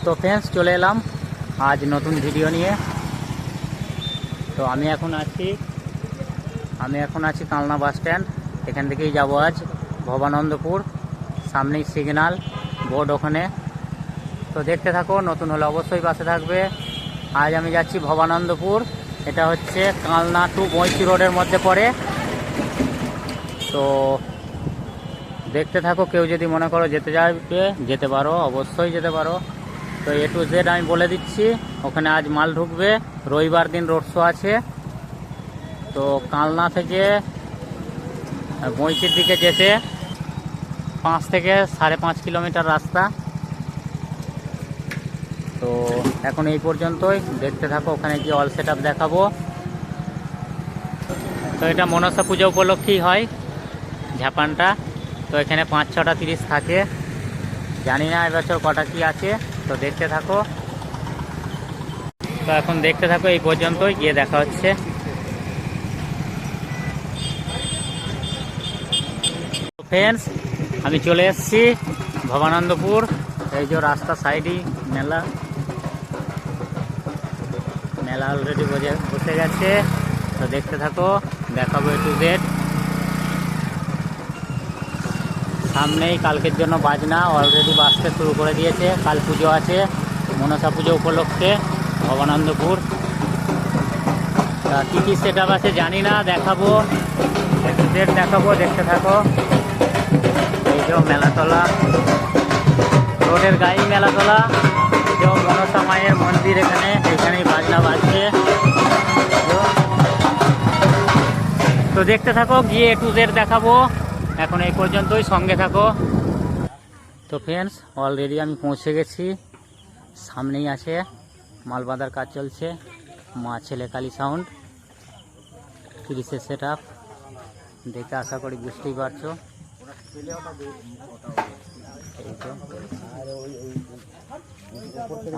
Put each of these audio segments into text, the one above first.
তো ফ্রেন্ডস, চলে এলাম আজ নতুন ভিডিও নিয়ে। তো আমি এখন আছি কালনা বাস স্ট্যান্ড। এখান থেকেই যাব আজ ভবানন্দপুর। সামনেই সিগন্যাল বোর্ড ওখানে। তো দেখতে থাকো, নতুন হলে অবশ্যই পাশে থাকবে। আজ আমি যাচ্ছি ভবানন্দপুর। এটা হচ্ছে কালনা টু বৈঁচি রোডের মধ্যে পড়ে। তো দেখতে থাকো, কেউ যদি মনে করো যেতে পারো, অবশ্যই যেতে পারো। তো A to Z আমি বলে দিচ্ছি। ওখানে আজ মাল ঢুকবে, রবিবার দিন রোড শো আছে। তো কালনা থেকে বৈঁচির দিকে যেতে 5 থেকে 5.5 কিলোমিটার রাস্তা। তো এখন এই পর্যন্তই, দেখতে থাকো। ওখানে গিয়ে অল সেট আপ দেখাবো। তো এটা মনসা পূজা উপলক্ষেই হয় ঝাপানটা। তো এখানে 5-6টা 30 থাকে, জানি না এবছর কটা কি আছে। তো দেখতে থাকো। তো এখন দেখতে থাকো, এই পর্যন্তই, গিয়ে দেখা হচ্ছে। ফ্রেন্ডস, আমি চলে এসেছি ভবানন্দপুর। এই যে রাস্তা সাইডই মেলা অলরেডি বসে গেছে। তো দেখতে থাকো, দেখাবো A to Z। সামনেই কালকের জন্য বাজনা অলরেডি বাজতে শুরু করে দিয়েছে। কাল পুজো আছে, মনসা পুজো উপলক্ষে ভবানন্দপুর। কী কী সেট আপ আছে জানি না, দেখাবো A to Z দেখাবো, দেখতে থাকো। এই যে মেলাতলা, রোডের গায়ে মেলাতলা। এই যে মনসা মায়ের মন্দির, এখানেই বাজনা বাজছে। তো দেখতে থাকো, গিয়ে A to Z দেখাবো। এখন এই পর্যন্তই, সঙ্গে থাকো। তো ফ্রেন্ডস, অলরেডি আমি পৌঁছে গেছি। সামনেই আছে, মাল বাঁধার কাজ চলছে। মা ছেলে কালী সাউন্ড 30-এর সেট আপ দেখে আশা করি বুঝতেই পারছো। এই তো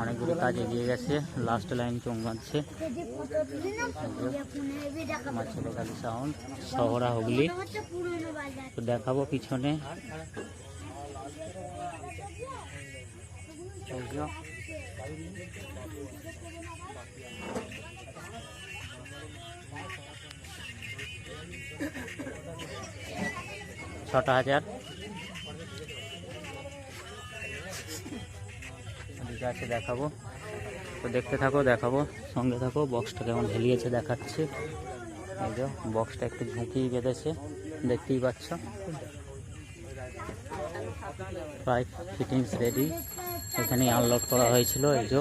অনেকগুলো কাজ এগিয়ে গেছে, লাস্ট লাইন চোখ বাঁধছে। মা ছেলে কালী সাউন্ড, শহরা হুগলি। তো দেখাবো পিছনে। ছটা হাজার আছে, দেখাবো। তো দেখতে থাকো, দেখাবো, সঙ্গে থাকো। বক্সটা কেমন ঝেলিয়েছে দেখাচ্ছে। এই যে বক্সটা একটু ঝুঁকিয়ে বেঁধেছে, দেখতেই পাচ্ছ। প্রায় ফিটিংস রেডি, এখানেই আনলোড করা হয়েছিল। এই যে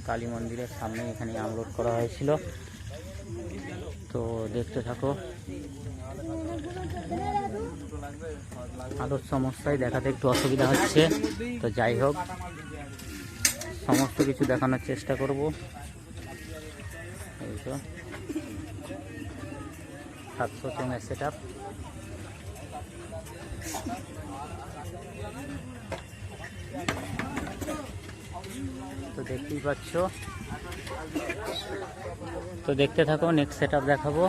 কালী মন্দিরের সামনে এখানেই আনলোড করা হয়েছিল। তো দেখতে থাকো। আলোর সমস্যায় দেখাতে একটু অসুবিধা হচ্ছে। তো যাই হোক, সমস্ত কিছু দেখানোর চেষ্টা করব। এই তো 700 চেনের সেট আপ। তো দেখতেই পাচ্ছ। তো দেখতে থাকো, নেক্সট সেট আপ দেখাবো।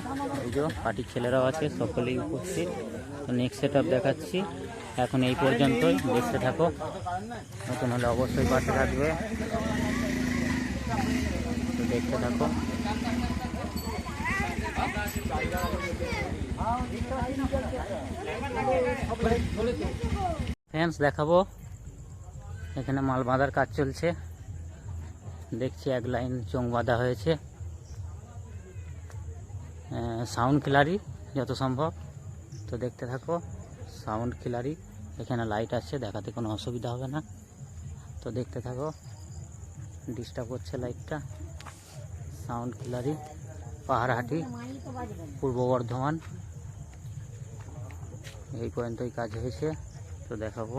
এই যে পার্টির ছেলেরাও আছে, সকলেই উপস্থিত। তো নেক্সট সেট আপ দেখাচ্ছি। এখন এই পর্যন্তই, দেখতে থাকো। নতুন হলে অবশ্যই পাশে থাকবে। তো দেখতে থাকো। ফ্রেন্ডস, দেখাবো, এখানে মাল বাঁধার কাজ চলছে। দেখছি এক লাইন চোঙ বাঁধা হয়েছে। সাউন্ড ক্লিয়ারি যত সম্ভব। তো দেখতে থাকো, সাউন্ড ক্লিয়ারি। এখানে লাইট আছে, দেখাতে কোনো অসুবিধা হবে না। তো দেখতে থাকো, ডিস্টার্ব করছে লাইটটা। সাউন্ড ক্লিয়ারি, পাহাড়হাটি, পূর্ব বর্ধমান। এই পর্যন্তই কাজ হয়েছে। তো দেখাবো।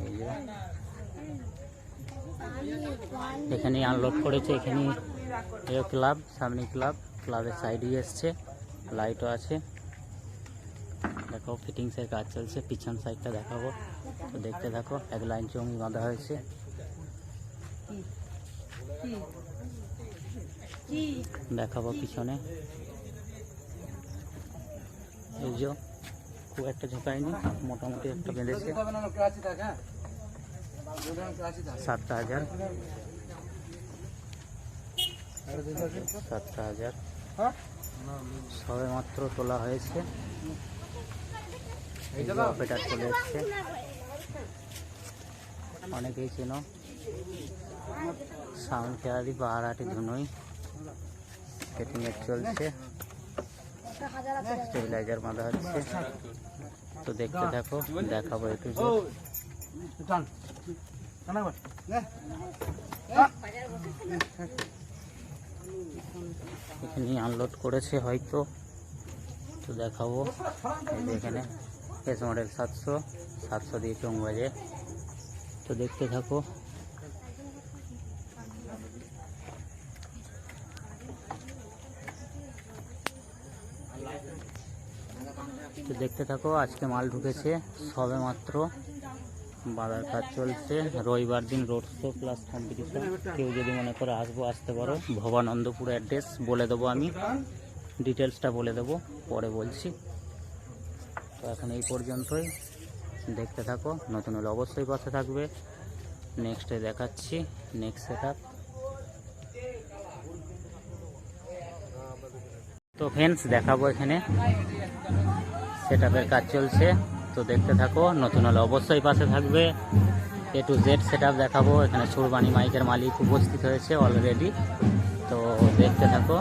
এই যে এখানেই আনলোড করেছে। এখানেই ক্লাব, সামনে ক্লাবের সাইডে এসছে, লাইটও আছে। দেখো ফিটিংসের কাজ চলছে, পিছন সাইডটা দেখাবো। তো দেখতে থাকো, এক লাইন চোঙ বাঁধা হয়েছে। দেখাবো পিছনে। এই যে খুব একটা ঝোঁকায়নি, মোটামুটি একটা বেঁধেছে 7,000 7,000 সবে মাত্র তোলা হয়েছে। অপারেটর চলে এসছে, অনেকেই চেনো, সাউন্ড ফেয়ারি পাহাড়াটি ধুনুই সেটিং এর চলছে, স্টেবিলাইজার বাঁধা হচ্ছে। তো দেখতে থাকো, দেখাবো একটু। এখানে আনলোড করেছে হয়তো, তো দেখাবো। এই যে এখানে এস মডেল 700 দিয়ে চোং বাজে। তো দেখতে থাকো। তো দেখতে থাকো, আজকে মাল ঢুকেছে সবে মাত্র, বাজার কাজ চলছে। রবিবার দিন রোড শো প্লাস কম্পিটিশন, কেউ যদি মনে করে আসবো আসতে পারো। ভবানন্দপুর অ্যাড্রেস বলে দেবো, আমি ডিটেলসটা বলে দেবো, পরে বলছি। তো এখন এই পর্যন্তই, দেখতে থাকো। নতুন হলে অবশ্যই পাশে থাকবে, নেক্সটে দেখাচ্ছি নেক্সট সেটআপ। তো ফ্রেন্ডস দেখাবো, এখানে সেটআপের কাজ চলছে। তো দেখতে থাকো, নতুন হলে অবশ্যই পাশে থাকবে। A to Z সেটআপ দেখাবো। এখানে সুরবানি মাইকের মালিক উপস্থিত হয়েছে অলরেডি। তো দেখতে থাকো,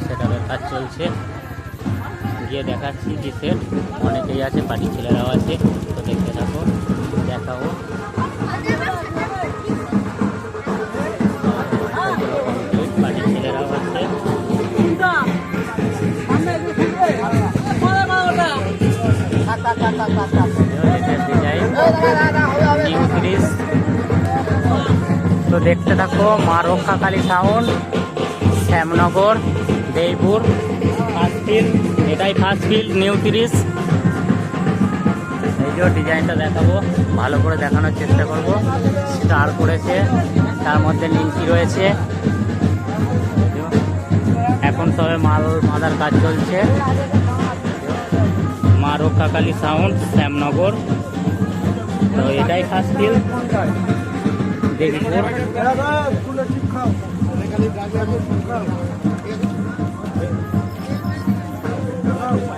সেটআপের কাজ চলছে, গিয়ে দেখাচ্ছি কি সেট। অনেকেই আছে, পার্টি ছেলেরাও আছে। তো দেখতে থাকো, দেখাবো। পার্টি ছেলেরাও আছে। তো দেখতে থাকো, মা Rakshakali sound, Shyamnagar, Deipur, first field. এটাই ফার্স্ট ফিল্ড, নিউ 30। এই যে ডিজাইনটা দেখাবো, ভালো করে দেখানোর চেষ্টা করব। স্টার করেছে, তার মধ্যে নিমকি রয়েছে। এখন সবে মাল বাঁধার কাজ চলছে। মা রক্ষাকালী সাউন্ড, শ্যামনগর। তো এটাই ফার্স্ট ফিল্ড, দেবীপুর।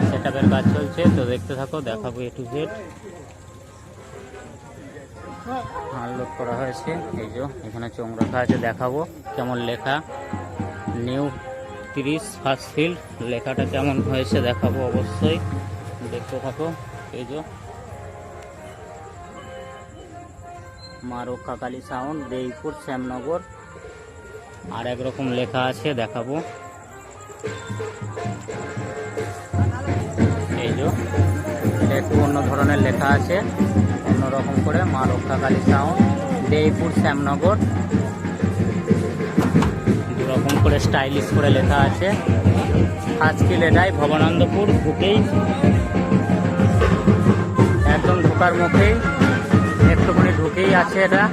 সেটআপের কাজ চলছে। তো দেখতে থাকো, দেখাবো A to Z। আনলোড করা হয়েছে। এই যে এখানে চোং রাখা আছে, দেখাবো কেমন লেখা। নিউ 30 ফার্স্ট ফিল্ড লেখাটা কেমন হয়েছে দেখাবো অবশ্যই, দেখতে থাকো। এই যে মা রক্ষাকালী সাউন্ড, দেইপুর, শ্যামনগর। আর একরকম লেখা আছে, দেখাবো। এই যে এটা একটু অন্য ধরনের লেখা আছে, অন্যরকম করে। মা রক্ষাকালী সাউন্ড, দেইপুর, শ্যামনগর, দুরকম করে স্টাইলিশ করে লেখা আছে। আজকে এটাই ভবানন্দপুর ঢুকেই, একদম ঢোকার মুখেই, একটুখানি ঢুকেই আছে এটা।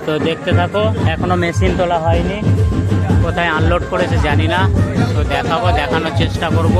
তো দেখতে থাকো, এখনো মেশিন তোলা হয়নি, কোথায় আনলোড করেছে জানি না। তো দেখাবো, দেখানোর চেষ্টা করব।